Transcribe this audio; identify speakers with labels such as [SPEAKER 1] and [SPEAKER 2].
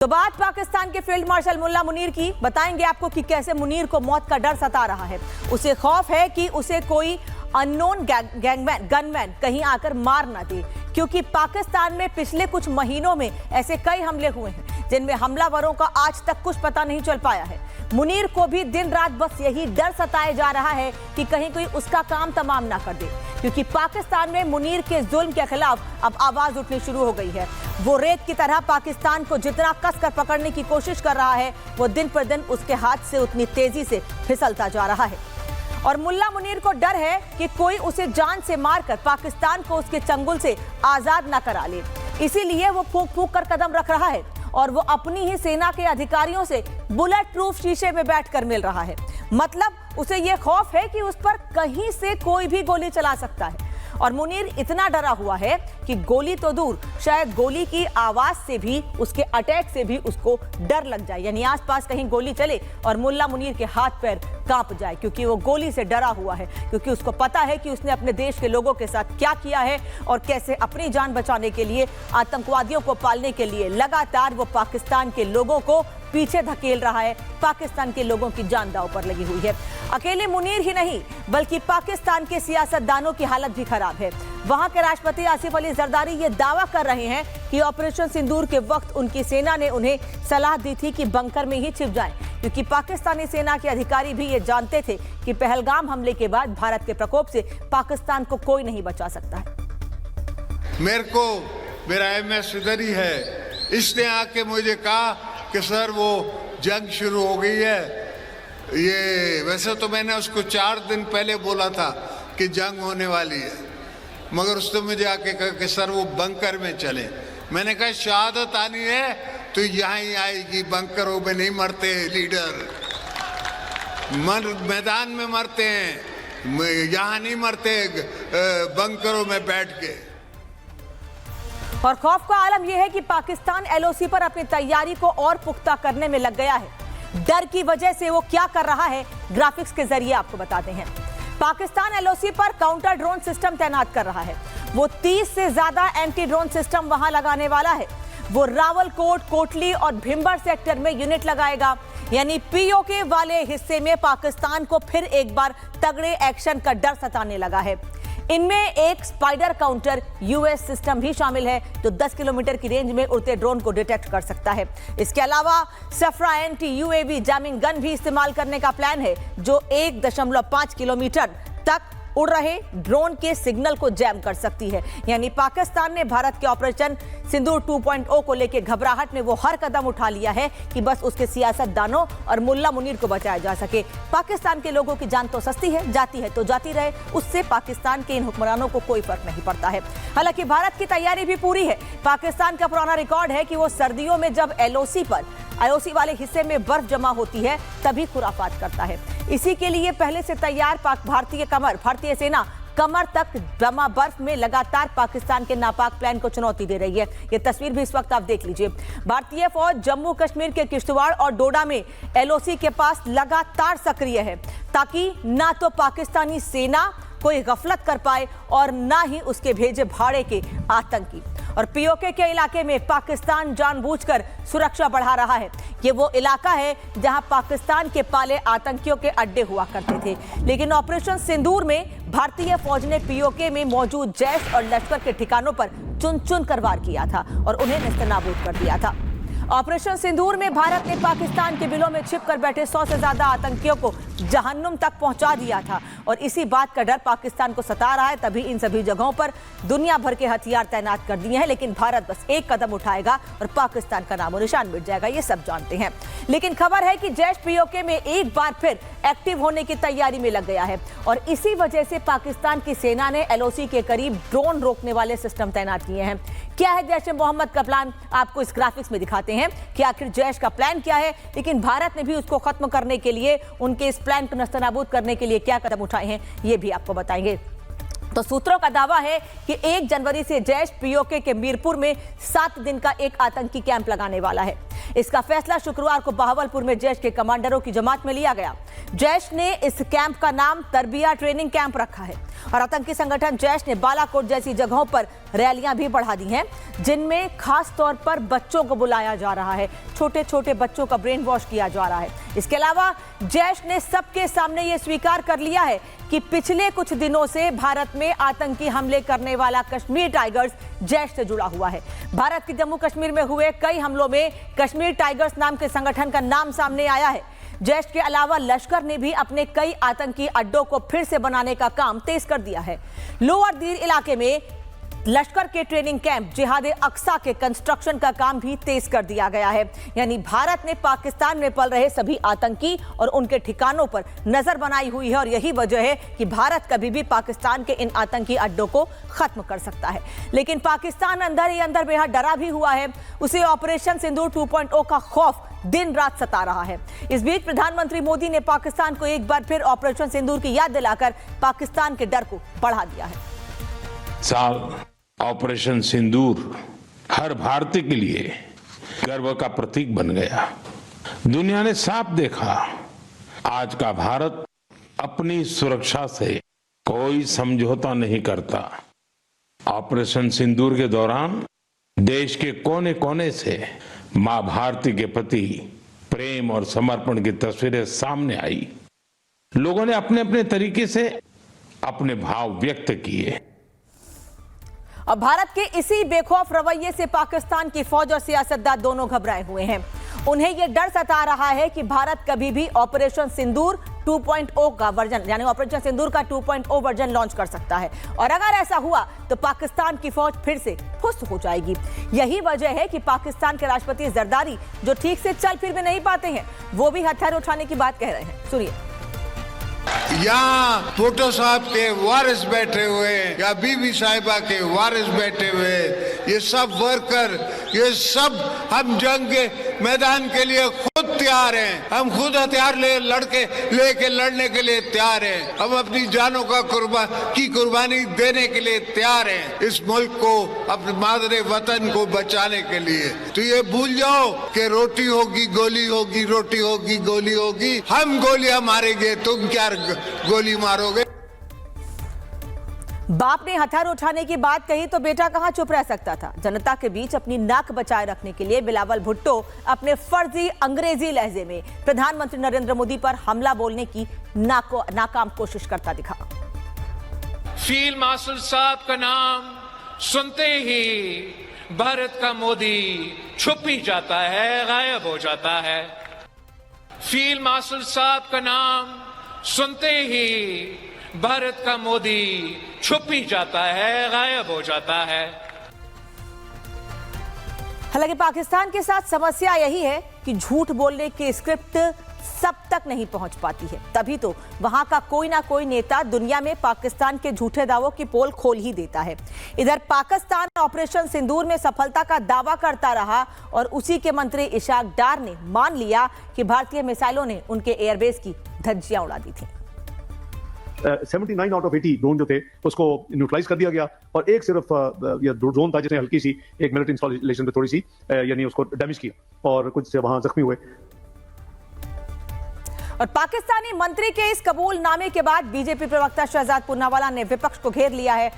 [SPEAKER 1] तो बात पाकिस्तान के फील्ड मार्शल मुल्ला मुनीर की। बताएंगे आपको कि कैसे मुनीर को मौत का डर सता रहा है। उसे खौफ है कि उसे कोई अननोन गनमैन कहीं आकर मार ना दे, क्योंकि पाकिस्तान में पिछले कुछ महीनों में ऐसे कई हमले हुए हैं जिनमें हमलावरों का आज तक कुछ पता नहीं चल पाया है। मुनीर को भी दिन रात बस यही डर सताया जा रहा है कि कहीं कोई उसका काम तमाम ना कर दे, क्योंकि पाकिस्तान में मुनीर के जुल्म के खिलाफ अब आवाज उठनी शुरू हो गई है। वो रेत की तरह पाकिस्तान को जितना कसकर पकड़ने की कोशिश कर रहा है, वो दिन पर दिन उसके हाथ से उतनी तेजी से फिसलता जा रहा है। और मुल्ला मुनीर को डर है कि कोई उसे जान से मारकर पाकिस्तान को उसके चंगुल से आजाद ना करा ले, इसीलिए वो फूंक फूंक कर कदम रख रहा है और वो अपनी ही सेना के अधिकारियों से बुलेट प्रूफ शीशे में बैठकर मिल रहा है। मतलब उसे ये खौफ है कि उस पर कहीं से कोई भी गोली चला सकता है। और मुनीर इतना डरा हुआ है कि गोली तो दूर, शायद गोली की आवाज से भी, उसके अटैक से भी उसको डर लग जाए, यानी आसपास कहीं गोली चले और मुल्ला मुनीर के हाथ पैर कांप जाए, क्योंकि वो गोली से डरा हुआ है, क्योंकि उसको पता है कि उसने अपने देश के लोगों के साथ क्या किया है और कैसे अपनी जान बचाने के लिए, आतंकवादियों को पालने के लिए लगातार वो पाकिस्तान के लोगों को पीछे धकेल रहा है। पाकिस्तान के लोगों की जान दांव पर लगी हुई है। अकेले मुनीर ही नहीं, बल्कि पाकिस्तान के सियासतदानों की हालत भी खराब है। वहां के राष्ट्रपति आसिफ अली जरदारी ये दावा कर रहे हैं कि ऑपरेशन सिंदूर के वक्त उनकी सेना ने उन्हें सलाह दी थी कि बंकर में ही छिप जाएं, क्योंकि पाकिस्तानी सेना के अधिकारी भी ये जानते थे कि पहलगाम हमले के बाद भारत के प्रकोप से पाकिस्तान को कोई नहीं बचा सकता है।
[SPEAKER 2] मेरा MS इधर ही है, इसने आके मुझे कहा कि सर वो जंग शुरू हो गई है। ये वैसे तो मैंने उसको 4 दिन पहले बोला था कि जंग होने वाली है, मगर उसने मुझे आके कहा कि सर वो बंकर में चले। मैंने कहा शहादत आनी है तो यहाँ ही आएगी, बंकरों में नहीं मरते लीडर, मैदान में मरते हैं, यहाँ नहीं मरते बंकरों में बैठ के।
[SPEAKER 1] और खौफ का आलम यह है कि पाकिस्तान LOC पर अपनी तैयारी को और पुख्ता करने में लग गया है। डर की वजह से वो क्या कर रहा है, ग्राफिक्स के जरिए आपको बताते हैं। पाकिस्तान LOC पर काउंटर ड्रोन सिस्टम तैनात कर रहा है। वो 30 से ज्यादा एंटी ड्रोन सिस्टम वहां लगाने वाला है। वो रावलकोट, कोटली और भिंबर सेक्टर में यूनिट लगाएगा, यानी POK वाले हिस्से में पाकिस्तान को फिर एक बार तगड़े एक्शन का डर सताने लगा है। इनमें एक स्पाइडर काउंटर US सिस्टम भी शामिल है, जो 10 किलोमीटर की रेंज में उड़ते ड्रोन को डिटेक्ट कर सकता है। इसके अलावा सफ्रा एंटी-UAV जैमिंग गन भी इस्तेमाल करने का प्लान है, जो 1.5 किलोमीटर तक उड़ रहे ड्रोन के सिग्नल को जैम कर सकती है। यानी पाकिस्तान ने भारत के ऑपरेशन सिंदूर 2.0 को लेकर घबराहट में वो हर कदम उठा लिया है कि बस उसके सियासतदानों और मुल्ला मुनीर को बचाया जा सके। पाकिस्तान के लोगों की जान तो सस्ती है, जाती है तो जाती रहे, उससे पाकिस्तान के इन हुक्मरानों को कोई फर्क नहीं पड़ता है। हालांकि भारत की तैयारी भी पूरी है। पाकिस्तान का पुराना रिकॉर्ड है कि वो सर्दियों में जब LOC वाले हिस्से में बर्फ जमा होती है तभी खुराफात करता है। इसी के लिए पहले से तैयार भारतीय सेना कमर तक जमा बर्फ में लगातार पाकिस्तान के नापाक प्लान को चुनौती दे रही है। ये तस्वीर भी इस वक्त आप देख लीजिए। भारतीय फौज जम्मू कश्मीर के किश्तवाड़ और डोडा में LOC के पास लगातार सक्रिय है, ताकि ना तो पाकिस्तानी सेना कोई गफलत कर पाए और ना ही उसके भेजे भाड़े के आतंकी। और POK के इलाके में पाकिस्तान जानबूझकर सुरक्षा बढ़ा रहा है। ये वो इलाका है जहां पाकिस्तान के पाले आतंकियों के अड्डे हुआ करते थे, लेकिन ऑपरेशन सिंदूर में भारतीय फौज ने POK में मौजूद जैश और लश्कर के ठिकानों पर चुन चुन कर वार किया था और उन्हें नेस्तनाबूद कर दिया था। ऑपरेशन सिंदूर में भारत ने पाकिस्तान के बिलों में छिपकर बैठे 100 से ज्यादा आतंकियों को जहन्नुम तक पहुंचा दिया था और इसी बात का डर पाकिस्तान को सता रहा है। तभी इन सभी जगहों पर दुनिया भर के हथियार तैनात कर दिए हैं, लेकिन भारत बस एक कदम उठाएगा और पाकिस्तान का नामो निशान मिट जाएगा, ये सब जानते हैं। लेकिन खबर है कि जैश POK में एक बार फिर एक्टिव होने की तैयारी में लग गया है और इसी वजह से पाकिस्तान की सेना ने LOC के करीब ड्रोन रोकने वाले सिस्टम तैनात किए हैं। क्या है जैश ए मोहम्मद का प्लान, आपको इस ग्राफिक्स में दिखाते हैं कि आखिर जैश का प्लान क्या है, लेकिन भारत ने भी उसको खत्म करने के लिए, उनके इस प्लान को नस्तनाबूद करने के लिए क्या कदम उठाए हैं, ये भी आपको बताएंगे। तो सूत्रों का दावा है कि 1 जनवरी से जैश POK के मीरपुर में 7 दिन का एक आतंकी कैंप लगाने वाला है। इसका फैसला शुक्रवार को बहावलपुर में जैश के कमांडरों की जमात में लिया गया। जैश ने इस कैंप का नाम तरबिया ट्रेनिंग कैंप रखा है और आतंकी संगठन जैश ने बालाकोट जैसी जगहों पर रैलियां भी बढ़ा दी हैं, जिनमें खास तौर पर बच्चों को बुलाया जा रहा है, छोटे छोटे बच्चों का ब्रेन वॉश किया जा रहा है। इसके अलावा जैश ने सबके सामने यह स्वीकार कर लिया है कि पिछले कुछ दिनों से भारत में आतंकी हमले करने वाला कश्मीर टाइगर्स जैश से जुड़ा हुआ है। भारत के जम्मू कश्मीर में हुए कई हमलों में कश्मीर टाइगर्स नाम के संगठन का नाम सामने आया है। जैश के अलावा लश्कर ने भी अपने कई आतंकी अड्डों को फिर से बनाने का काम तेज कर दिया है। लोअर दीर इलाके में लश्कर के ट्रेनिंग कैंप जिहादे अक्सा के कंस्ट्रक्शन का काम भी तेज कर दिया गया है। यानी भारत ने पाकिस्तान में पल रहे सभी आतंकी और उनके ठिकानों पर नजर बनाई हुई है और यही वजह है कि भारत कभी भी पाकिस्तान के इन आतंकी अड्डों को खत्म कर सकता है। लेकिन पाकिस्तान अंदर ही अंदर बेहद डरा भी हुआ है। उसे ऑपरेशन सिंदूर 2.0 का खौफ दिन रात सता रहा है। इस बीच प्रधानमंत्री मोदी ने पाकिस्तान को एक बार फिर ऑपरेशन सिंदूर की याद दिलाकर पाकिस्तान के डर को बढ़ा दिया है।
[SPEAKER 3] साल ऑपरेशन सिंदूर हर भारतीय के लिए गर्व का प्रतीक बन गया। दुनिया ने साफ देखा, आज का भारत अपनी सुरक्षा से कोई समझौता नहीं करता। ऑपरेशन सिंदूर के दौरान देश के कोने कोने से मां भारती के प्रति प्रेम और समर्पण की तस्वीरें सामने आई। लोगों ने अपने अपने तरीके से अपने भाव व्यक्त किए।
[SPEAKER 1] और भारत के इसी बेखौफ रवैये से पाकिस्तान की फौज और सियासतदान दोनों घबराए हुए हैं। उन्हें यह डर सता रहा है कि भारत कभी भी ऑपरेशन सिंदूर 2.0 का वर्जन यानी ऑपरेशन सिंदूर का 2.0 वर्जन लॉन्च कर सकता है और अगर ऐसा हुआ तो पाकिस्तान की फौज फिर से फुस्त हो जाएगी। यही वजह है कि पाकिस्तान के राष्ट्रपति जरदारी, जो ठीक से चल फिर भी नहीं पाते हैं, वो भी हथियार उठाने की बात कह रहे हैं। सुनिए।
[SPEAKER 2] यहाँ भुट्टो साहब के वारिस बैठे हुए या बीबी साहिबा के वारिस बैठे हुए, ये सब वर्कर, ये सब हम जंग के मैदान के लिए खुद तैयार हैं। हम खुद हथियार लेके लड़ने के लिए तैयार हैं। हम अपनी जानों का कुर्बानी देने के लिए तैयार हैं, इस मुल्क को, अपने मादरे वतन को बचाने के लिए। तो ये भूल जाओ कि रोटी होगी गोली होगी, रोटी होगी गोली होगी। हम गोलियां मारेंगे, तुम क्या गोली मारोगे।
[SPEAKER 1] बाप ने हथियार उठाने की बात कही तो बेटा कहां चुप रह सकता था। जनता के बीच अपनी नाक बचाए रखने के लिए बिलावल भुट्टो अपने फर्जी अंग्रेजी लहजे में प्रधानमंत्री नरेंद्र मोदी पर हमला बोलने की नाकाम कोशिश करता दिखा।
[SPEAKER 4] फील्ड मार्शल साहब का नाम सुनते ही भारत का मोदी छुप ही जाता है, गायब हो जाता है। फील्ड मार्शल साहब का नाम सुनते ही भारत का मोदी छुप ही जाता है, गायब हो जाता है।
[SPEAKER 1] हालांकि पाकिस्तान के साथ समस्या यही है कि झूठ बोलने की स्क्रिप्ट सब तक नहीं पहुंच पाती है। तभी तो वहां का कोई ना कोई नेता दुनिया में पाकिस्तान के झूठे दावों की पोल खोल ही देता है। इधर पाकिस्तान ऑपरेशन सिंदूर में सफलता का दावा करता रहा और उसी के मंत्री इशाक डार ने मान लिया कि भारतीय मिसाइलों ने उनके एयरबेस की धज्जियां उड़ा दी थी।
[SPEAKER 5] 79 आउट ऑफ 80 ड्रोन जो थे उसको न्यूट्रलाइज कर दिया गया और एक सिर्फ ये ड्रोन था जिसने हल्की सी एक मिलिट्री इंस्टॉलेशन पे थोड़ी सी यानी उसको डैमेज किया और कुछ वहां जख्मी हुए।
[SPEAKER 1] और पाकिस्तानी मंत्री के इस कबूलनामे के बाद बीजेपी प्रवक्ता शहजाद पूनावाला ने विपक्ष को घेर लिया है।